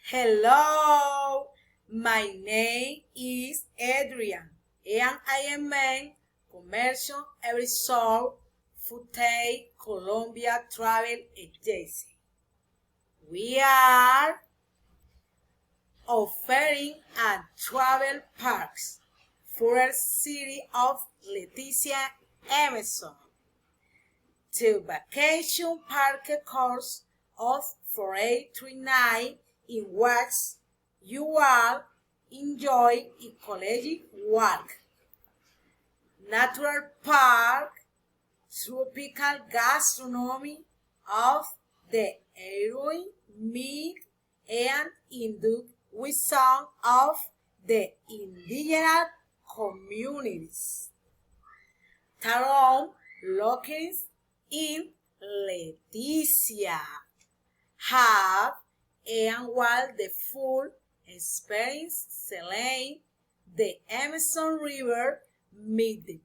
Hello, my name is Adrian, and I am a commercial resort Futay Colombia travel agency. We are offering a travel parks for the city of Leticia, Amazon. To vacation park course of 4839 in which you will enjoy ecologic walk, natural park, tropical gastronomy of the heroin, meat, and induct with some of the indigenous communities. Taron located in Leticia have and while the full experience sailing the Amazon River meet the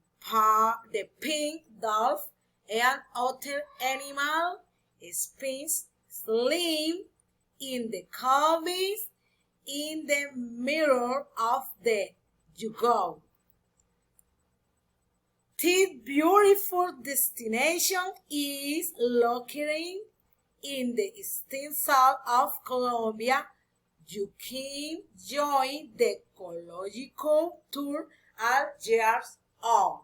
pink dolphin and other animal spins slim in the caves in the mirror of the Yugo. This beautiful destination is located in the eastern south of Colombia. You can join the ecological tour at years old.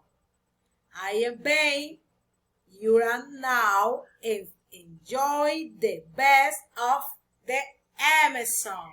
I am Ben. You are now and enjoy the best of the Amazon.